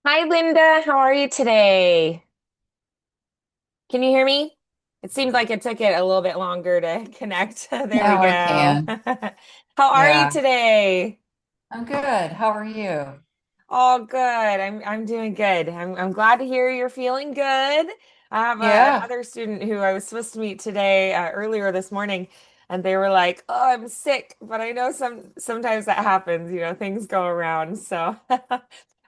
Hi, Linda. How are you today? Can you hear me? It seems like it took it a little bit longer to connect. There we Now I go. can. How are you Yeah. today? I'm good. How are you? Oh, good. I'm doing good. I'm glad to hear you're feeling good. I have Yeah. another student who I was supposed to meet today earlier this morning, and they were like, "Oh, I'm sick," but I know sometimes that happens. Things go around. So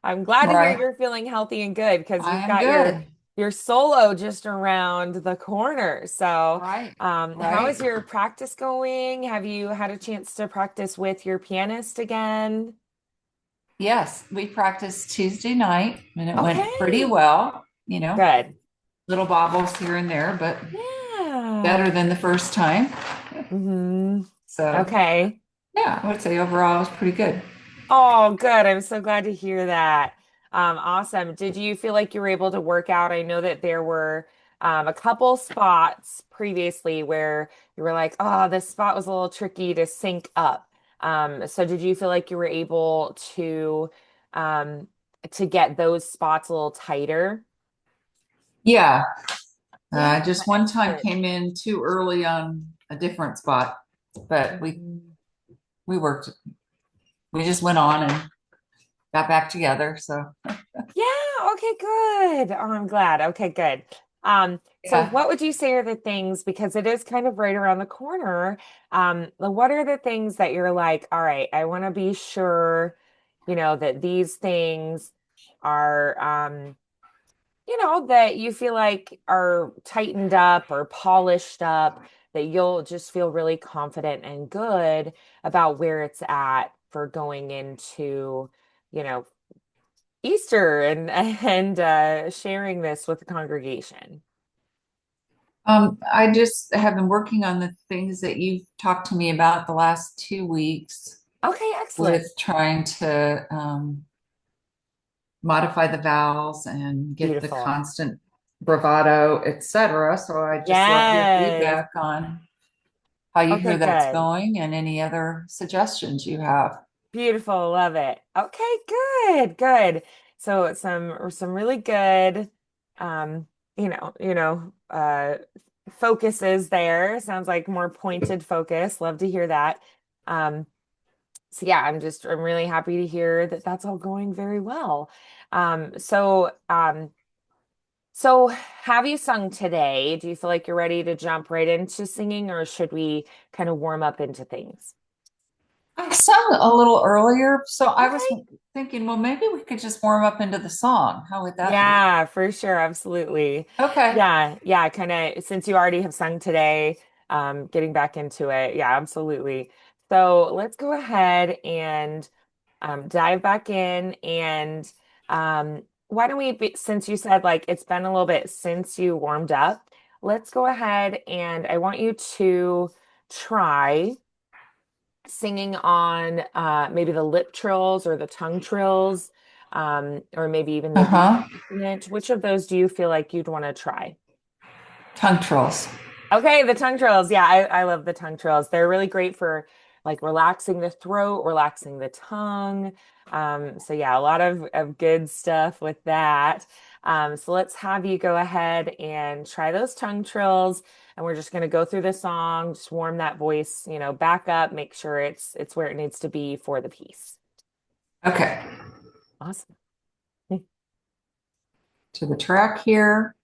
I'm glad to hear Right. you're feeling healthy and good because I you've am got your good. your solo just around the corner. So, Right. how Right. is your practice going? Have you had a chance to practice with your pianist again? Yes, we practiced Tuesday night and it went pretty Okay. well, Good. little bobbles here and there, but Yeah. better than the first time. Hmm. So, Okay. yeah, I would say overall it was pretty good. Oh, good. I'm so glad to hear that. Awesome. Did you feel like you were able to work out? I know that there were a couple spots previously where you were like, oh, this spot was a little tricky to sync up. So did you feel like you were able um, to get those spots a little tighter? Yeah. Yeah, Just one time excellent. came in too early on a different spot, but Mhm. we worked, we just went on and got back together. So, Yeah, okay, good. Oh, I'm glad. Okay, good. So yeah. what would you say are the things, because it is kind of right around the corner, what are the things that you're like, all right, I want to be sure, that these things are, that you feel like are tightened up or polished up, that you'll just feel really confident and good about where it's at for going into, you know, Easter and sharing this with the congregation. I just have been working on the things that you've talked to me about the last 2 weeks Okay, with excellent. trying to modify the vowels and get the Beautiful. constant bravado, etc. So I just love your Yes. feedback on how you Okay, hear that's good. going and any other suggestions you have. Beautiful. Love it. Okay, good, good. So some really good um, focuses there. Sounds like more pointed focus. Love to hear that. Um, so yeah, I'm really happy to hear that that's all going very well. So have you sung today? Do you feel like you're ready to jump right into singing, or should we kind of warm up into things? I sung a little earlier, so I was Okay. thinking, well, maybe we could just warm up into the song. How would that be? Yeah, for sure. Absolutely. Okay. Yeah, yeah, kind of since you already have sung today, getting back into it. Yeah, absolutely. So let's go ahead and dive back in and why don't we since you said like it's been a little bit since you warmed up, let's go ahead and I want you to try singing on maybe the lip trills or the tongue trills, or maybe even the D Uh-huh. consonant. Which of those do you feel like you'd want to try? Tongue trolls. Okay, the tongue trills. Yeah, I love the tongue trills. They're really great for like relaxing the throat, relaxing the tongue. So yeah, a lot of good stuff with that. So let's have you go ahead and try those tongue trills. And we're just gonna go through the song, just warm that voice, back up, make sure it's where it needs to be for the piece. Okay. Awesome. To the track here.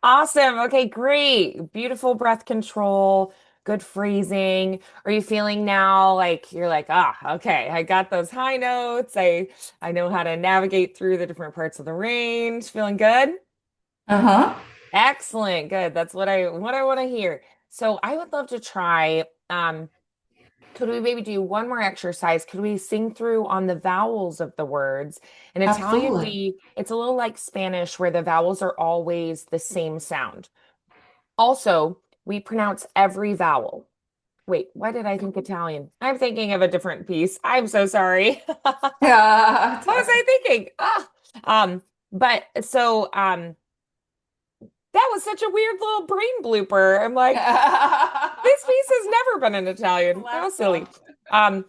Awesome. Okay, great. Beautiful breath control, good phrasing. Are you feeling now like you're like, ah, okay, I got those high notes. I know how to navigate through the different parts of the range. Feeling good? Uh-huh. Excellent. Good. That's what I want to hear. So I would love to try could we maybe do one more exercise? Could we sing through on the vowels of the words? In Italian, Absolutely. we it's a little like Spanish where the vowels are always the same sound. Also, we pronounce every vowel. Wait, why did I think Italian? I'm thinking of a different piece. I'm so sorry. Yeah. What was I thinking? But so that was such a weird little brain blooper. I'm like, this piece has never been in The Italian. How last silly. song. Um,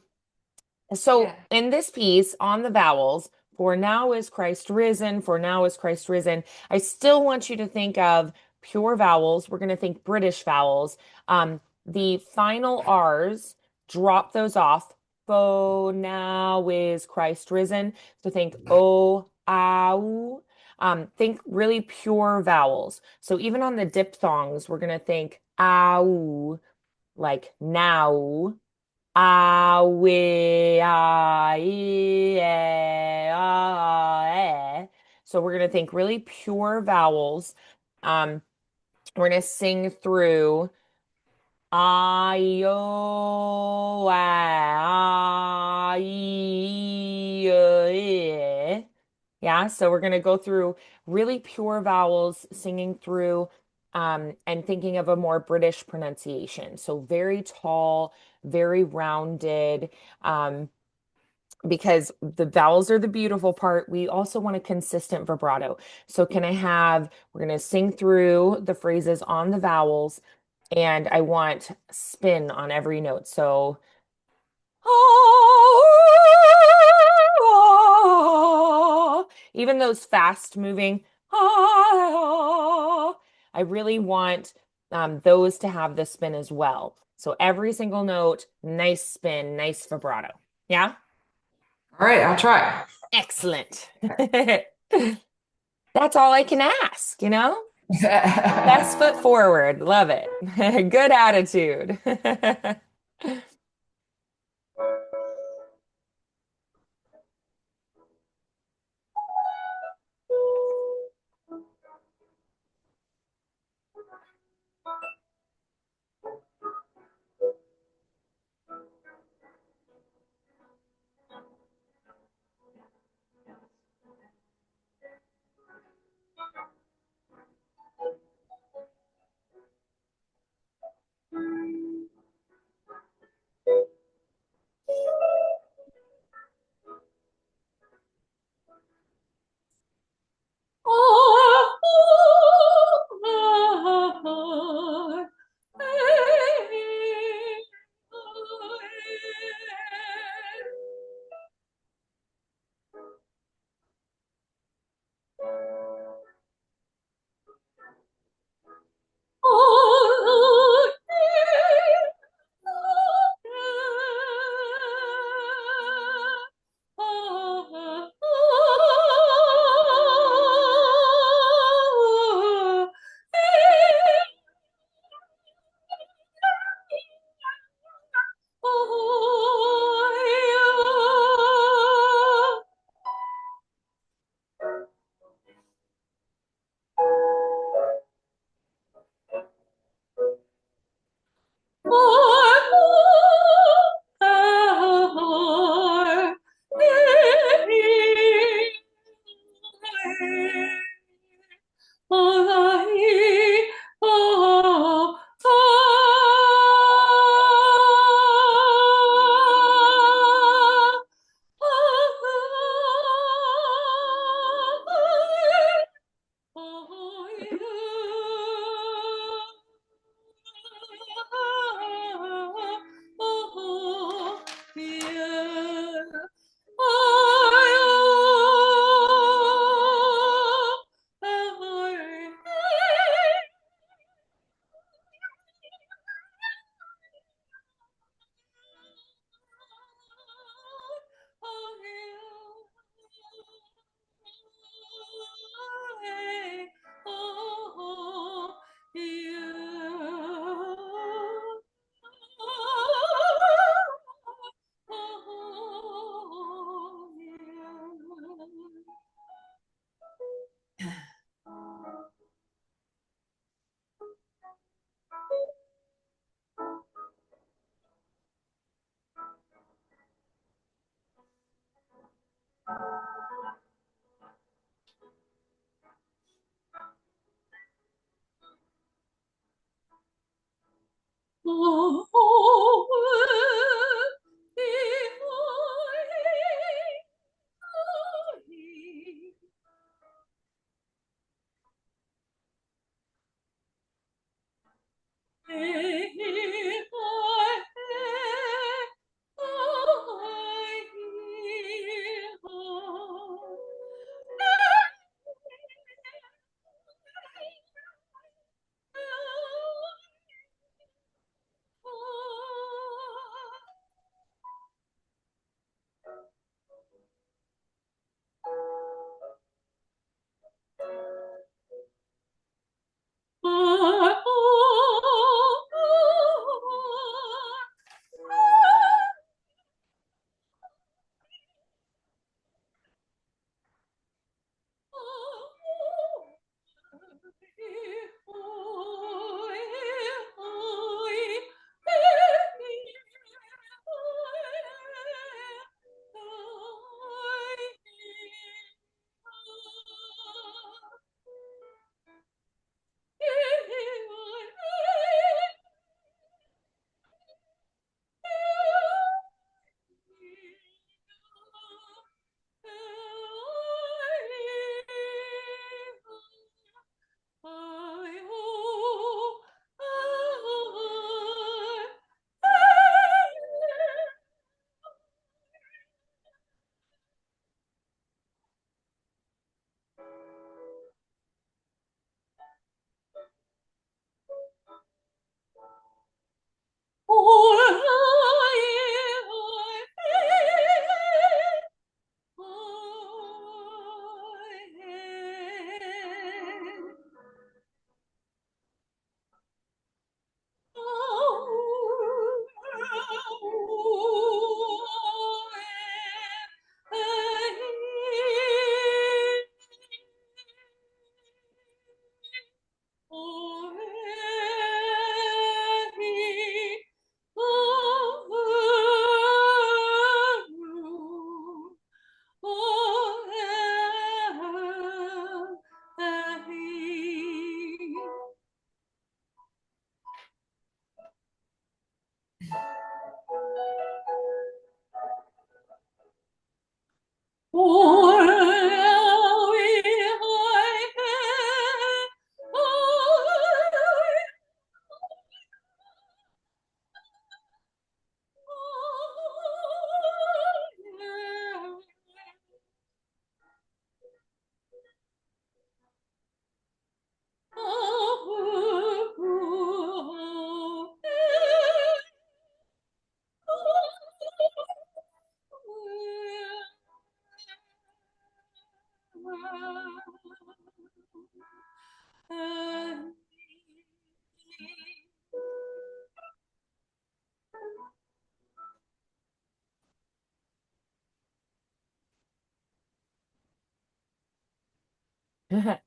Yeah. So in this piece on the vowels, for now is Christ risen, for now is Christ risen, I still want you to think of pure vowels. We're going to think British vowels. The final R's, drop those off. For now is Christ risen. So think O, ow. Think really pure vowels. So even on the diphthongs, we're going to think ow, like now. A, we, I, e. So we're going to think really pure vowels. Um, we're going to sing through. I, yeah, so we're going to go through really pure vowels, singing through and thinking of a more British pronunciation. So very tall, very rounded, um, because the vowels are the beautiful part. We also want a consistent vibrato. So can I have, we're going to sing through the phrases on the vowels, and I want spin on every note. So even those fast moving, I really want those to have the spin as well. So every single note, nice spin, nice vibrato. Yeah, All right, I'll try. excellent. That's all I can ask, you know? Best foot forward. Love it. Good attitude.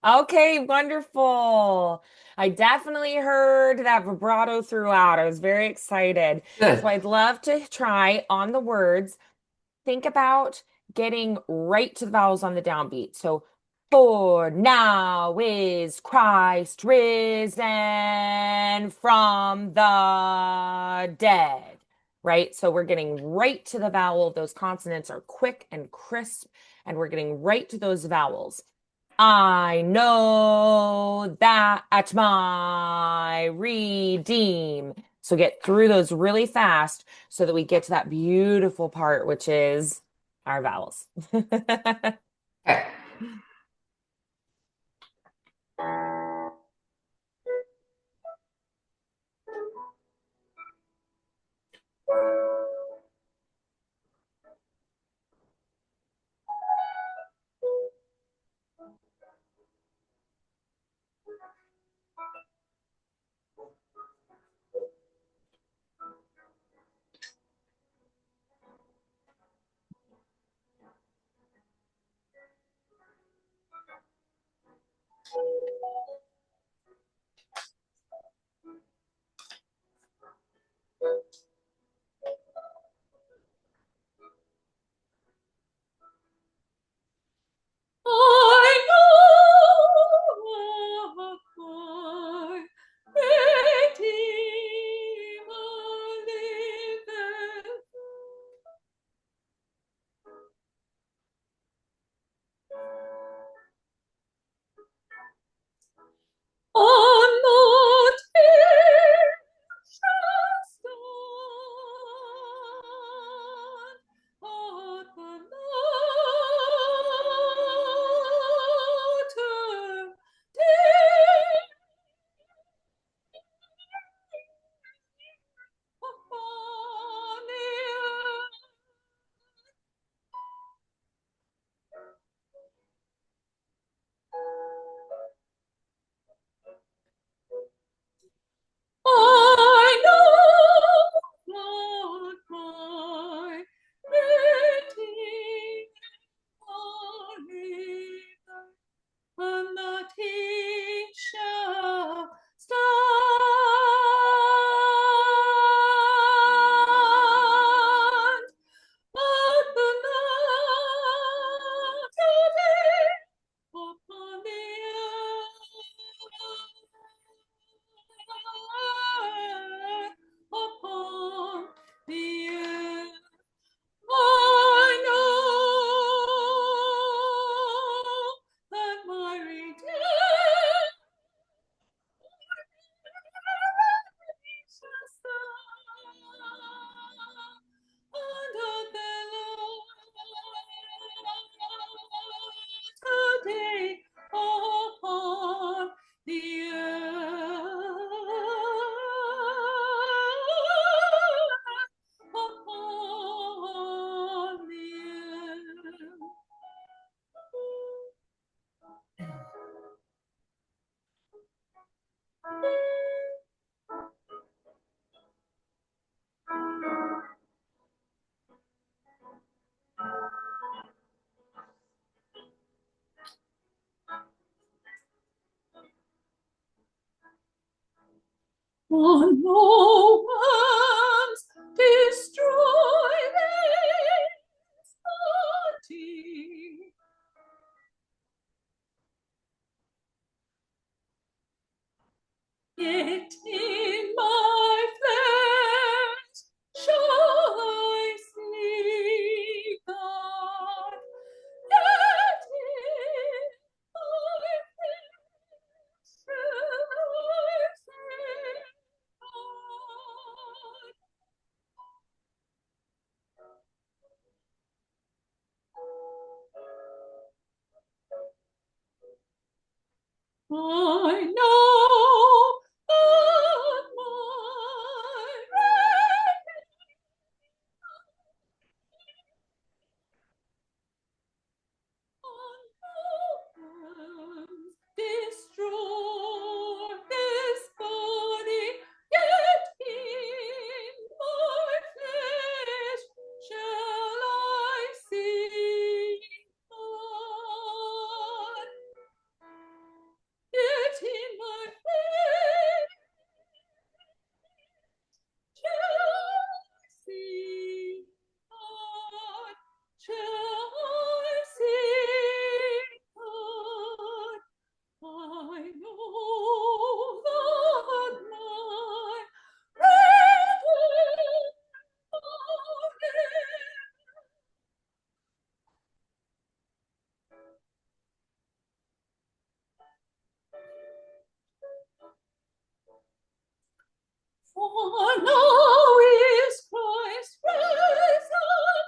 Okay, wonderful. I definitely heard that vibrato throughout. I was very excited. So Good. I'd love to try on the words. Think about getting right to the vowels on the downbeat. So, for now is Christ risen from the dead, right? So we're getting right to the vowel. Those consonants are quick and crisp, and we're getting right to those vowels. I know that at my redeem. So get through those really fast so that we get to that beautiful part, which is our vowels. Okay. I know my Redeemer liveth. On not fear shall stand at the latter day upon the earth. I know not my Redeemer liveth, and that he shall stand at the latter day upon the earth, upon the earth. I know that my Redeemer shall stand under the latter day upon the earth, upon the earth. For no one's destroy this body, yet in my flesh shall I see God. Yet in my flesh shall I see God. I know For now is Christ risen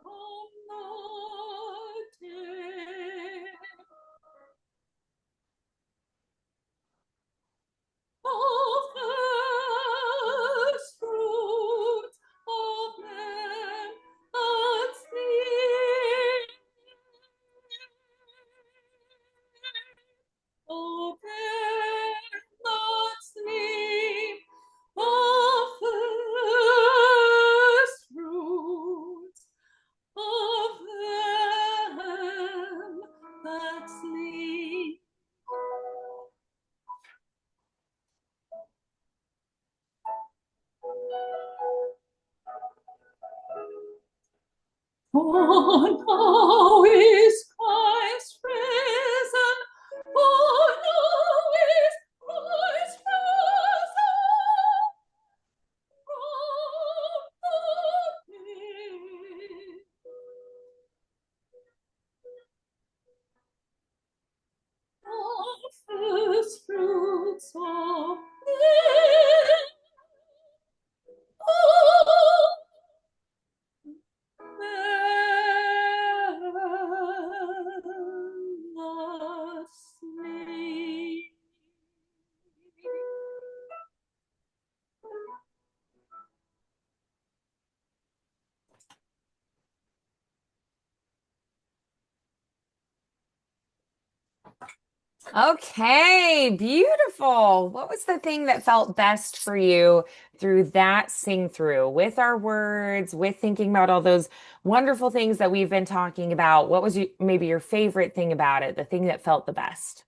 from the dead. Of first fruits of them that sleep. Of them that sleep. Of first fruits of them that sleep. For now is Christ risen. For now is Christ risen from the dead. The first fruits of men. Oh, Okay, beautiful. What was the thing that felt best for you through that sing through with our words, with thinking about all those wonderful things that we've been talking about? What was maybe your favorite thing about it, the thing that felt the best?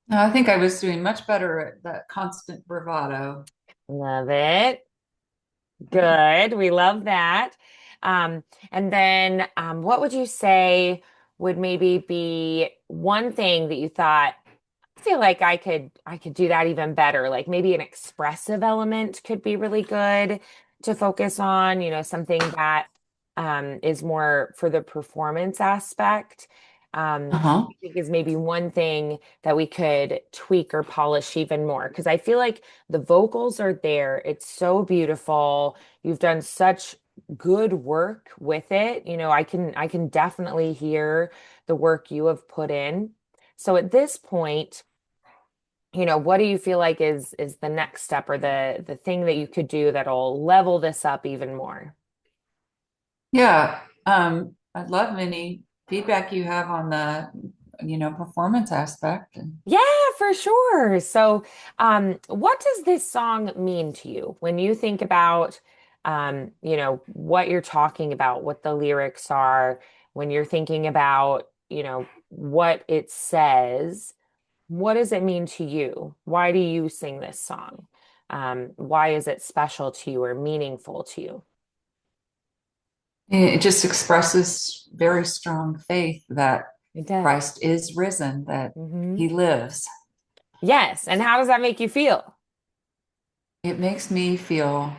No, I think I was doing much better at that constant bravado. Love it. Good. We love that. Um, and then what would you say would maybe be one thing that you thought, I feel like I could do that even better. Like maybe an expressive element could be really good to focus on, something that is more for the performance aspect. Uh-huh. I think is maybe one thing that we could tweak or polish even more. Because I feel like the vocals are there. It's so beautiful. You've done such good work with it. I can definitely hear the work you have put in. So at this point, what do you feel like is the next step or the thing that you could do that'll level this up even more? Yeah. I'd love any feedback you have on the performance aspect. And Yeah, for sure. So, what does this song mean to you when you think about, what you're talking about, what the lyrics are, when you're thinking about, what it says? What does it mean to you? Why do you sing this song? Why is it special to you or meaningful to you? it just expresses very strong faith that It does. Christ is risen, that Hmm. he lives. Yes. And how does that make you feel? It makes me feel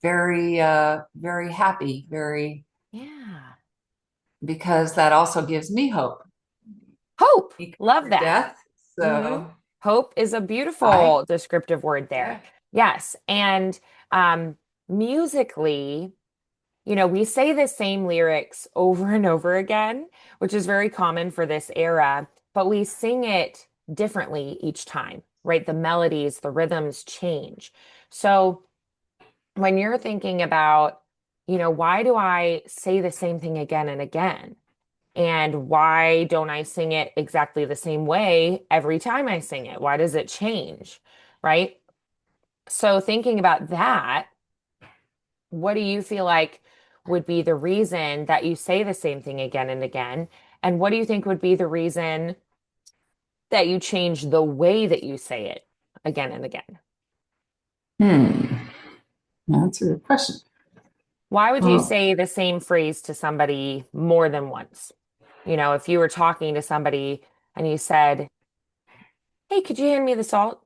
very happy, very, Yeah. because that also gives me hope. Hope. He Love conquered that. death. Hmm. So Hope is a I, beautiful descriptive word there. yeah. Yes. And musically, we say the same lyrics over and over again, which is very common for this era, but we sing it differently each time, right? The melodies, the rhythms change. So when you're thinking about, why do I say the same thing again and again? And why don't I sing it exactly the same way every time I sing it? Why does it change? Right? So thinking about that, what do you feel like would be the reason that you say the same thing again and again? And what do you think would be the reason that you change the way that you say it again and again? Hmm. That's a good question. Why would you Well, say the same phrase to somebody more than once? If you were talking to somebody and you said, "Hey, could you hand me the salt?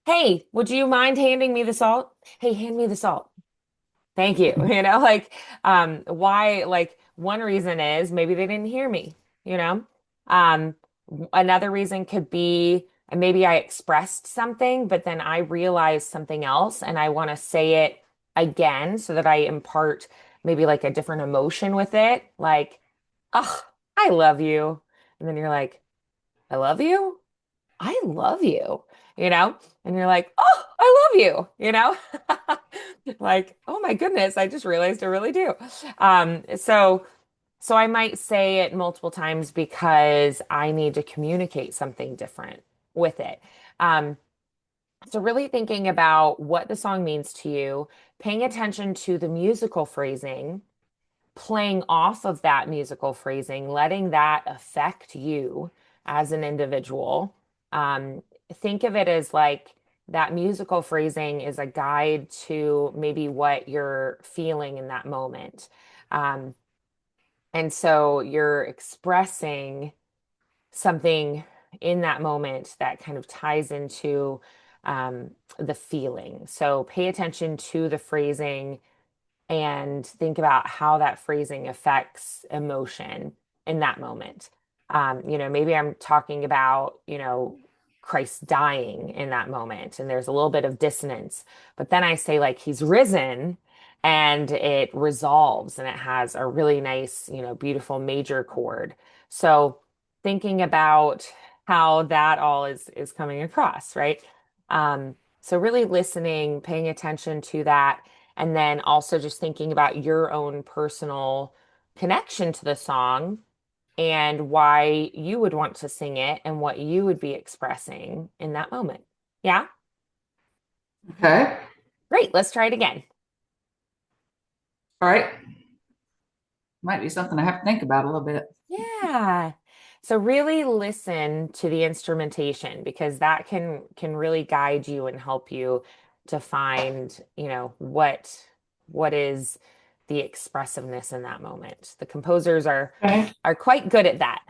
Hey, would you mind handing me the salt? Hey, hand me the salt. Thank you." Why, like, one reason is maybe they didn't hear me, you know? Another reason could be, maybe I expressed something, but then I realized something else and I want to say it again so that I impart maybe like a different emotion with it. Like, oh, I love you. And then you're like, I love you. I love you, you know? And you're like, oh, I love you, you know? Like, oh my goodness, I just realized I really do. So I might say it multiple times because I need to communicate something different with it. Um, so really thinking about what the song means to you, paying attention to the musical phrasing, playing off of that musical phrasing, letting that affect you as an individual. Um, think of it as like that musical phrasing is a guide to maybe what you're feeling in that moment. Um, and so you're expressing something in that moment that kind of ties into the feeling. So pay attention to the phrasing and think about how that phrasing affects emotion in that moment. Maybe I'm talking about, Christ dying in that moment, and there's a little bit of dissonance. But then I say, like, he's risen, and it resolves, and it has a really nice, beautiful major chord. So thinking about how that all is coming across, right? So really listening, paying attention to that, and then also just thinking about your own personal connection to the song and why you would want to sing it and what you would be expressing in that moment. Yeah, Okay. great. Let's try it again. All right. Might be something I have to think about a little bit. Yeah. So really listen to the instrumentation because that can really guide you and help you to find, what is the expressiveness in that moment. The composers Okay. are quite good at that.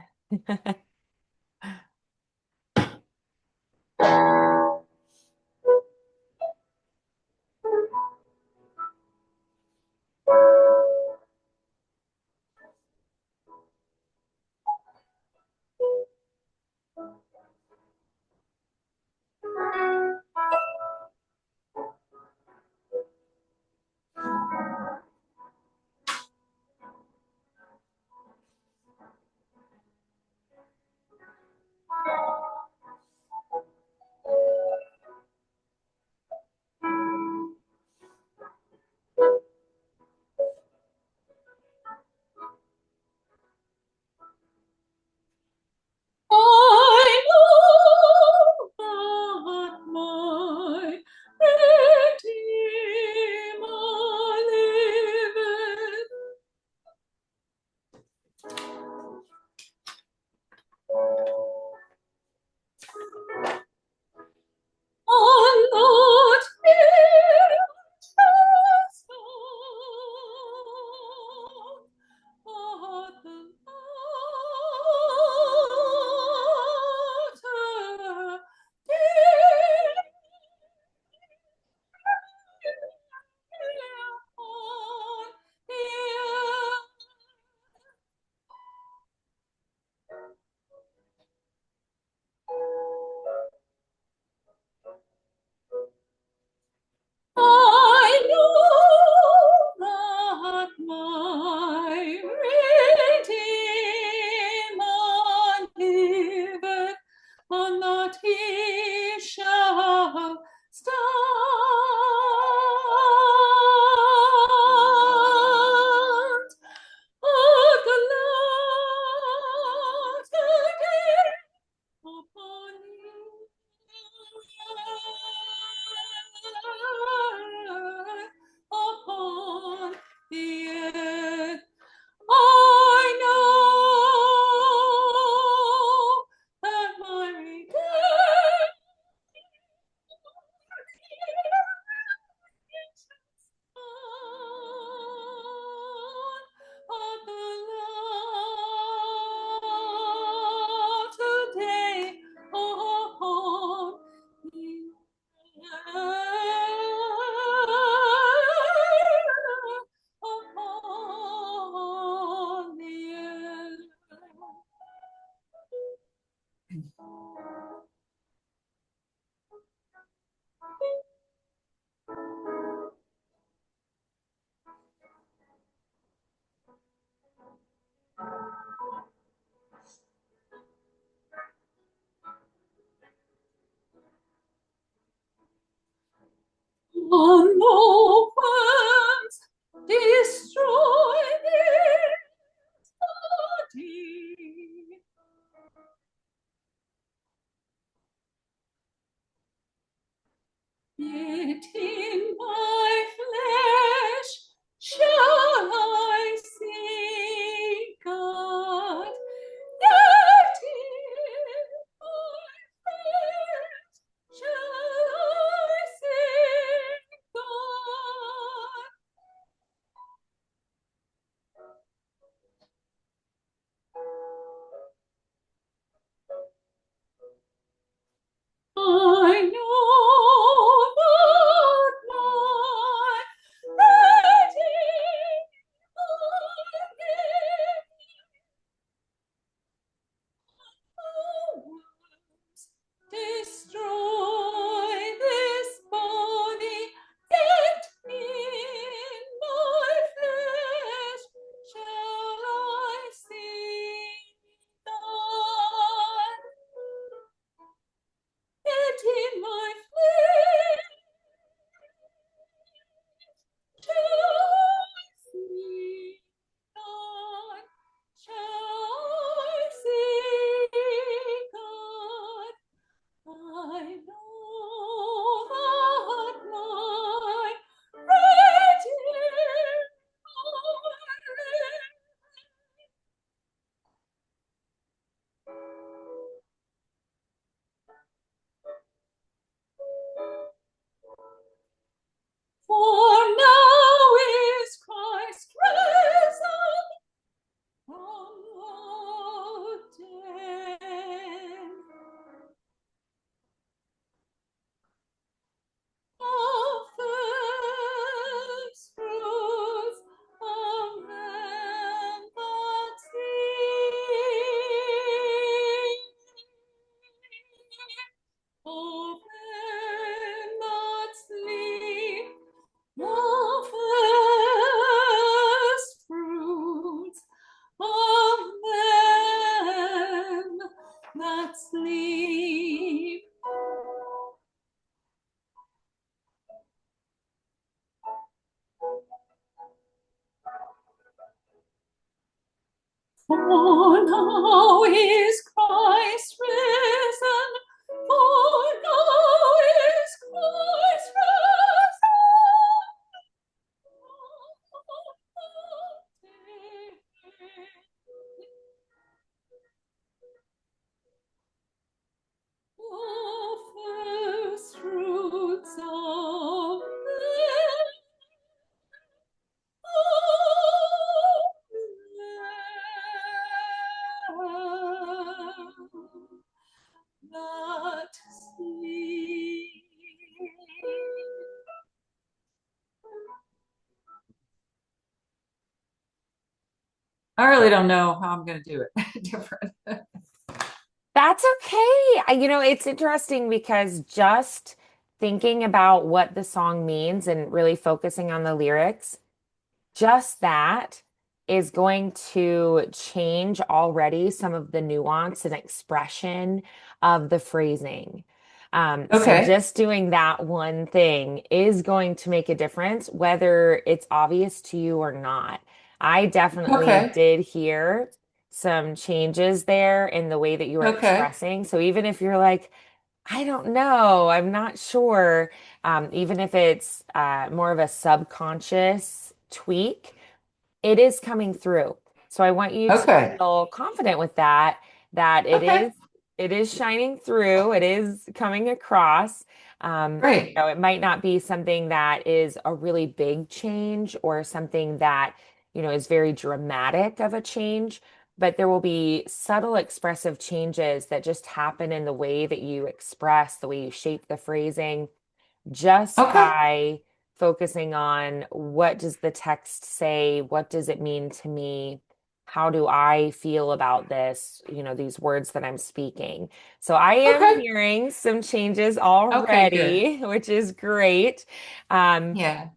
On no worms destroy this body. Yet in my flesh shall I see God. Yet in my flesh shall I see God. I know that my Redeemer destroy this body, yet in my flesh shall I see God. Yet in my flesh shall I see God. Shall I see God? I know that my Redeemer for now is Christ risen from the dead. Of first fruits of them that sleep. Of them that sleep. The first fruits of them that sleep. For now is Christ risen. For now is Christ risen. The first fruits of that sleep. I really don't know how I'm going to do it different. That's okay. It's interesting because just thinking about what the song means and really focusing on the lyrics, just that is going to change already some of the nuance and expression of the phrasing. So Okay. just doing that one thing is going to make a difference, whether it's obvious to you or not. I definitely Okay. did hear some changes there in the way that you were Okay. expressing. So even if you're like, I don't know, I'm not sure, even if it's more of a subconscious tweak, it is coming through. So I want you to Okay. feel confident with that, that Okay. it is shining through, it is coming across. Great. It might not be something that is a really big change or something that, is very dramatic of a change, but there will be subtle expressive changes that just happen in the way that you express, the way you shape the phrasing just Okay. by focusing on what does the text say? What does it mean to me? How do I feel about this, these words that I'm speaking? So I am Okay. hearing some changes Okay. Good. already, which is great. Um, Yeah.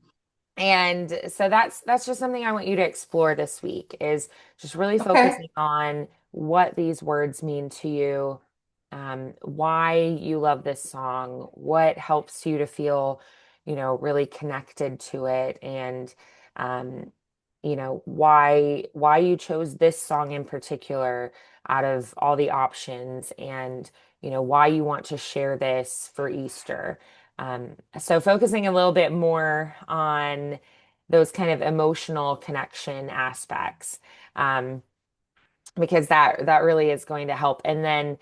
and so that's just something I want you to explore this week is just really Okay. focusing on what these words mean to you, why you love this song, what helps you to feel, really connected to it and, um, why you chose this song in particular out of all the options and, why you want to share this for Easter. So focusing a little bit more on those kind of emotional connection aspects. Um, because that really is going to help. And then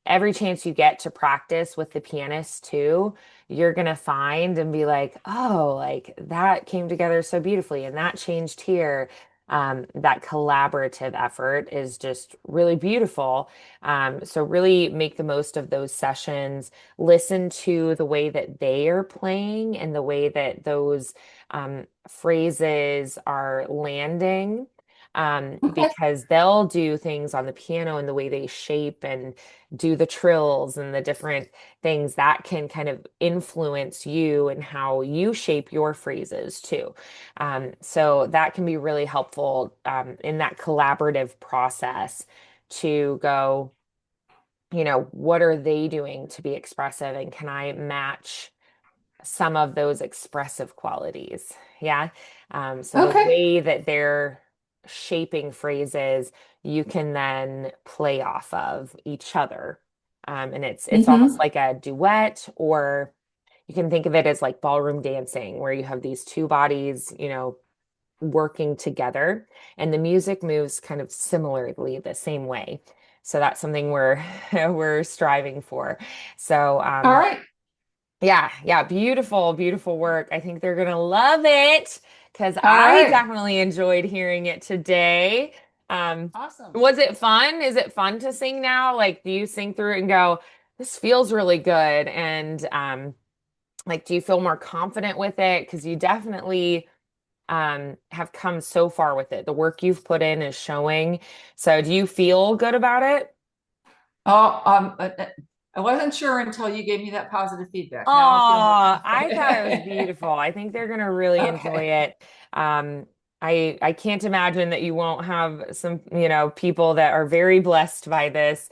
every chance you get to practice with the pianist too, you're gonna find and be like, oh, like that came together so beautifully, and that changed here. That collaborative effort is just really beautiful. So really make the most of those sessions. Listen to the way that they are playing and the way that those phrases are landing, Okay. because they'll do things on the piano and the way they shape and do the trills and the different things that can kind of influence you and how you shape your phrases too. So that can be really helpful in that collaborative process to go, what are they doing to be expressive and can I match some of those expressive qualities. Yeah. So the Okay. way that they're shaping phrases, you can then play off of each other. And it's almost Hmm. like a duet, or you can think of it as like ballroom dancing, where you have these two bodies, working together, and the music moves kind of similarly the same way. So that's something we're we're striving for. So All right. yeah, yeah, beautiful, beautiful work. I think they're gonna love it because All I right. definitely enjoyed hearing it today. Um, Awesome. was it fun? Is it fun to sing now? Like, do you sing through it and go, this feels really good? And like, do you feel more confident with it? Because you definitely have come so far with it. The work you've put in is showing. So, do you feel good about it? Oh, I wasn't sure until you gave me that positive feedback. Now I feel more Oh, I thought it was confident. beautiful. I think they're gonna really enjoy Okay. it. Um, I can't imagine that you won't have some, people that are very blessed by this,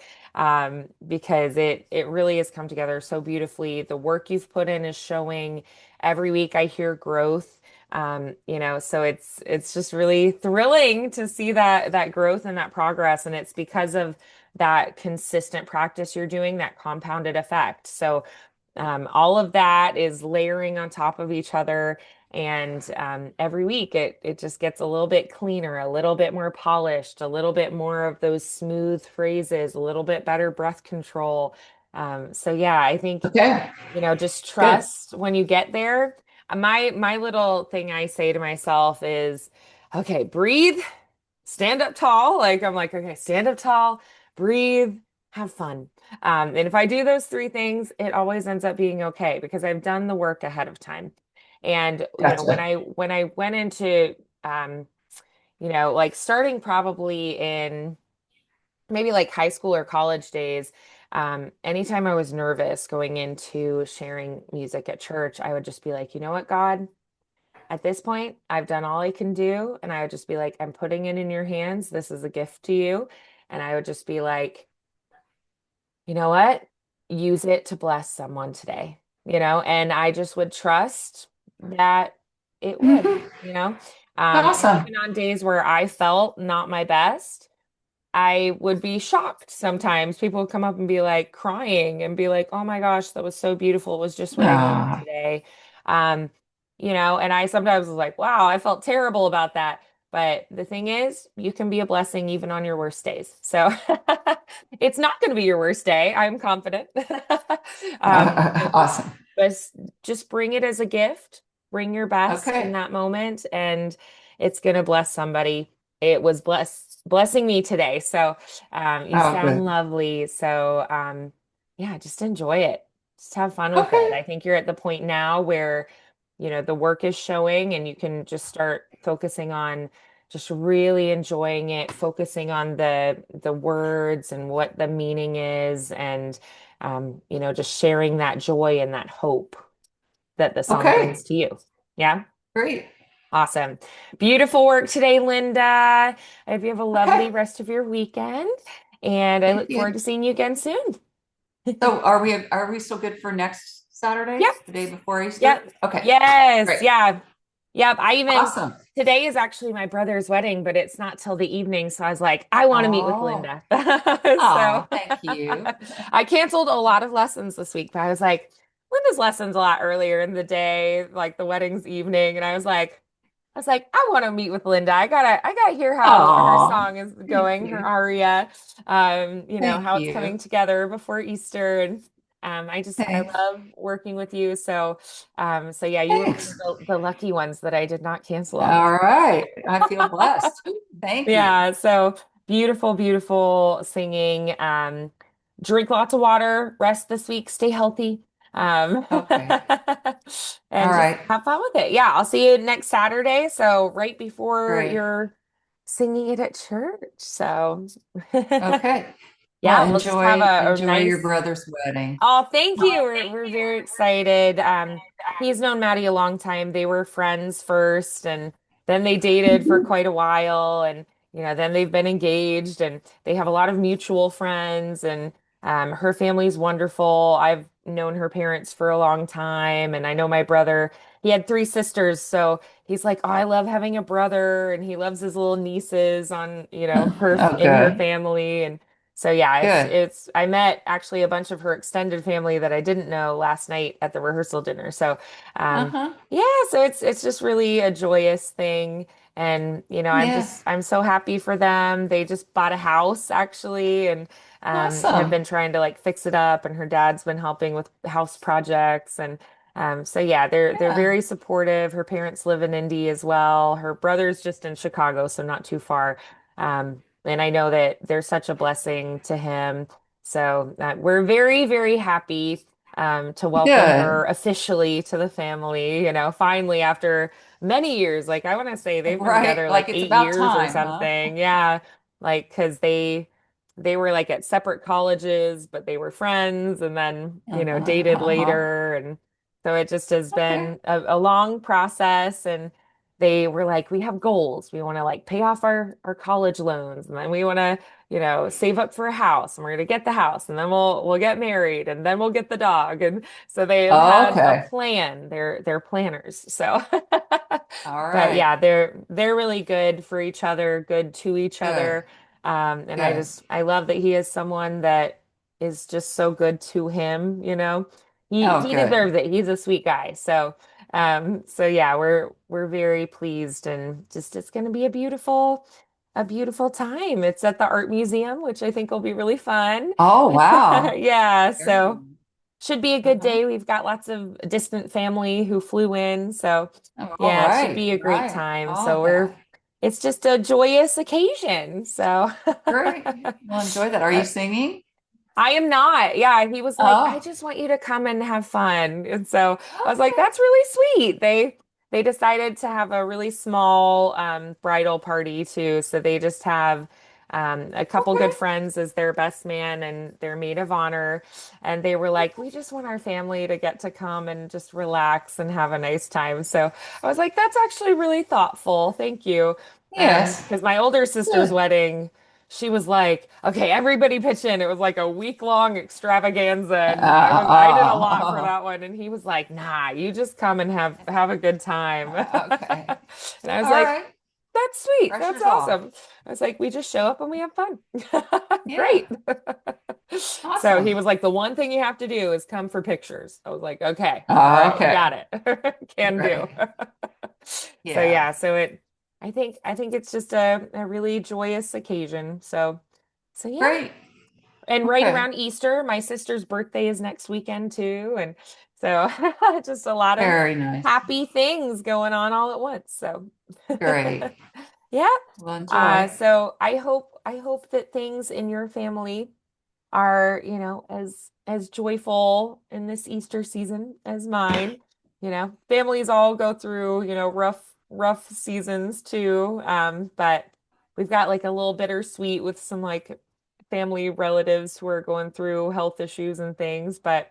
because it really has come together so beautifully. The work you've put in is showing. Every week I hear growth. So it's just really thrilling to see that growth and that progress, and it's because of that consistent practice you're doing, that compounded effect. So all of that is layering on top of each other. And every week it just gets a little bit cleaner, a little bit more polished, a little bit more of those smooth phrases, a little bit better breath control. So yeah, I think, Okay. just Good. trust when you get there. My little thing I say to myself is, okay, breathe, stand up tall. Like I'm like, okay, stand up tall, breathe, have fun. And if I do those three things, it always ends up being okay because I've done the work ahead of time. And when Gotcha. I went into like starting probably in maybe like high school or college days, anytime I was nervous going into sharing music at church, I would just be like, you know what, God? At this point, I've done all I can do. And I would just be like, I'm putting it in your hands. This is a gift to you. And I would just be like, you know what? Use it to bless someone today, and I just would trust that it would, Hmm. and Awesome. even on days where I felt not my best, I would be shocked sometimes. People would come up and be like crying and be like, "Oh my gosh, that was so beautiful. It was just what I needed Ah, today." Um, and I sometimes was like, "Wow, I felt terrible about that." But the thing is, you can be a blessing even on your worst days. So it's not going to be your worst day. I'm confident. So awesome. but just bring it as a gift. Bring your best in Okay. that moment, and it's going to bless somebody. It was blessing me today. So you Oh, sound good. lovely. So yeah, just enjoy it. Just have fun with it. Okay. I think you're at the point now where, the work is showing and you can just start focusing on just really enjoying it, focusing on the words and what the meaning is, and just sharing that joy and that hope that the song Okay. brings to you. Yeah. Great. Awesome. Beautiful work today, Linda. I hope you have a lovely Okay. rest of your weekend, and I Thank look forward you. to seeing you again soon. So are we still good for next Saturday, Yep. the day before Easter? Yep. Okay, Yes. great. Yeah. Yep. Awesome. Today is actually my brother's wedding, but it's not till the evening. So I was like, I want to meet with Oh, Linda. So oh, thank you. I canceled a lot of lessons this week, but I was like, Linda's lessons a lot earlier in the day, like the wedding's evening. And I was like, I want to meet with Linda. I gotta hear how her Oh, song is thank going, her you. aria, Thank how it's you. coming together before Easter. And I Thanks. love working with you. So yeah, you were one Thanks. of the lucky ones that I did not cancel on. All right. I feel blessed. Thank you. Yeah, so beautiful, beautiful singing. Drink lots of water, rest this week, stay healthy. Um, Okay. All and just right. have fun with it. Yeah, I'll see you next Saturday. So right before Great. you're singing it at church. So Okay. Well, yeah, we'll just have a enjoy your nice brother's wedding. Oh, thank you. We're very excited. He's known Maddie a long time. They were friends first, and then they dated for quite a while, and then they've been engaged, and they have a lot of mutual friends, and her family's wonderful. I've known her parents for a long time, and I know my brother. He had three sisters, so he's like, "Oh, I love having a brother," and he loves his little nieces on, her Oh, in her good. family, and so yeah, Good. it's I met actually a bunch of her extended family that I didn't know last night at the rehearsal dinner. So um Uh-huh. yeah, so it's just really a joyous thing. And Yeah. I'm so happy for them. They just bought a house actually and have Awesome. been trying to like fix it up, and her dad's been helping with house projects. And so yeah, they're Yeah. very supportive. Her parents live in Indy as well. Her brother's just in Chicago, so not too far. And I know that they're such a blessing to him. So we're very, very happy to welcome her Good. officially to the family, finally after many years. Like I want to say they've been Right. together like Like it's 8 years about or time, huh? something. Yeah. Like because they were like at separate colleges, but they were friends and then, Uh-huh. dated Uh-huh. later. And so it just has Okay. been a long process. And they were like, we have goals. We want to like pay off our college loans, and then we want to, save up for a house, and we're gonna get the house, and then we'll get married, and then we'll get the dog. And so they've had a Okay. plan. They're planners. So All but right. yeah, they're really good for each other, good to each Good. other. And Good. I love that he is someone that is just so good to him, Oh, He good. deserves it. He's a sweet guy. So yeah, we're very pleased, and just it's going to be a beautiful time. It's at the art museum, which I think will be really fun. Oh, wow. Yeah, Very so should be a good uh-huh. day. We've got lots of distant family who flew in, so All yeah, it should right. be a great Right. time. All So that. it's just a joyous occasion. So Great. Well, enjoy that. Are you singing? I am not. Yeah, he was like, I Oh, just want you to come and have fun. And so I was like, okay. that's really sweet. They decided to have a really small bridal party too. So they just have a couple Okay. good friends as their best man and their maid of honor. And they were like, we just want our family to get to come and just relax and have a nice time. So I was like, that's actually really thoughtful. Thank you. Yes. Because my older sister's Good. wedding, she was like, okay, everybody pitch in. It was like a week-long extravaganza, and I did a lot for Oh, that one. And he was like, nah, you just come and have a good time. okay. And I was All like, right. that's sweet. That's Pressure's off. awesome. I was like, we just show up and we have fun. Yeah. Great. So he Awesome. was like, the one thing you have to do is come for pictures. I was like, okay, all right, Okay. got it. Can do. Great. So Yeah. yeah, I think it's just a really joyous occasion. So yeah. Great. And right Okay. around Easter, my sister's birthday is next weekend too. And so just a lot of Very nice. happy things going on all at once. So Great. yeah. Well, enjoy. So I hope that things in your family are, as joyful in this Easter season as mine. Families all go through, rough seasons too. But we've got like a little bittersweet with some like family relatives who are going through health issues and things, but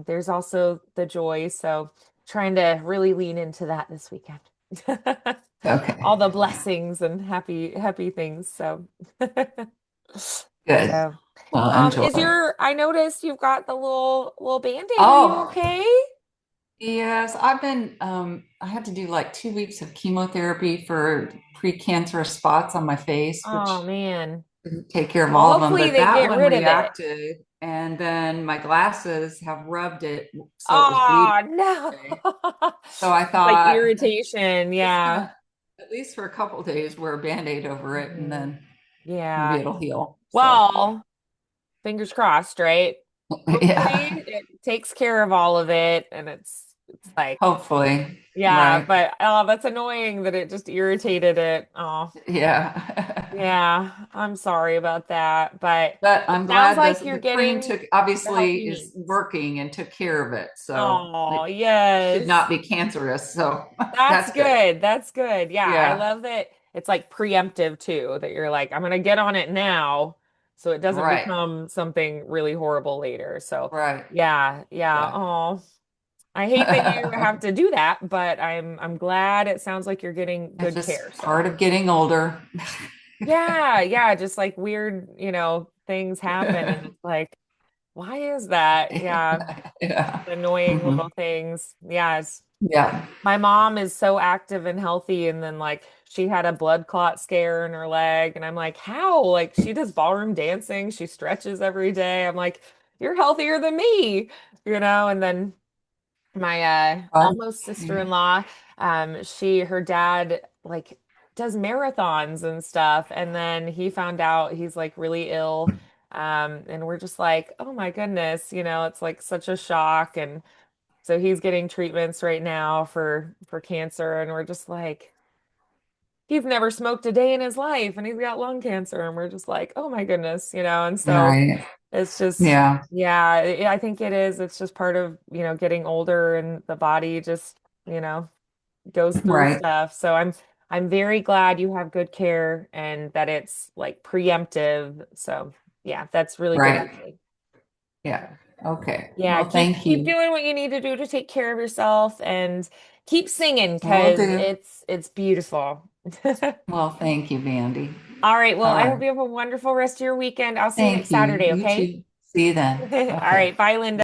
there's also the joy. So trying to really lean into that this weekend. All Okay. the blessings and happy things. So Good. so. Well, enjoy. I noticed you've got the little Band-Aid. Are you Oh, okay? yes, I had to do like 2 weeks of chemotherapy for precancerous spots on my face, Oh which man. didn't take care of Well, all of them, hopefully but they that get one rid of it. reacted, and then my glasses have rubbed it, so it was bleeding. Oh no. Okay. So I It's like thought, irritation. just Yeah. gonna, at least for a couple days, wear a Band-Aid over it, and hmm then maybe Yeah. it'll heal. So, Well, fingers crossed, right? yeah, Hopefully it takes care of all of it and it's like, hopefully, yeah, right. but oh, that's annoying that it just irritated it. Oh, Yeah. yeah. I'm sorry about that, but But it I'm sounds glad like you're the cream getting took the obviously help you is need. working and took care of it. So Oh, it should not yes. be cancerous. So That's that's good. good. That's good. Yeah, I Yeah. love that it's like preemptive too, that you're like, I'm gonna get on it now so it doesn't Right. become something really horrible later. So Right. yeah, yeah. Yeah. Oh, I hate that you have to do that, but I'm glad it sounds like you're getting It's good just care. So part of getting older. yeah, yeah, just like weird, things happen and it's like, why is that? Yeah, Yeah. annoying Hmm. little things. Yeah, Yeah. my mom is so active and healthy, and then like she had a blood clot scare in her leg, and I'm like, how? Like she does ballroom dancing, she stretches every day. I'm like, you're healthier than me, and then my Fun. almost sister-in-law, her dad like does marathons and stuff, and then he found out he's like really ill. And we're just like, oh my goodness, it's like such a shock. And so he's getting treatments right now for cancer, and we're just like, he's never smoked a day in his life, and he's got lung cancer, and we're just like, oh my goodness, And so Right. it's just, Yeah. yeah, I think it is. It's just part of, getting older, and the body just, you know, goes through Right. stuff. So I'm very glad you have good care and that it's like preemptive. So yeah, that's really good to Right. hear. Yeah. So. Okay. Yeah, Well, keep thank keep you. doing what you need to do to take care of yourself and keep singing Will because do. it's beautiful. Well, thank you, Mandy. All right, well, All I hope right. you have a wonderful rest of your weekend. I'll see you next Thank you. Saturday, You okay? too. See you then. All Okay. right, bye, Linda.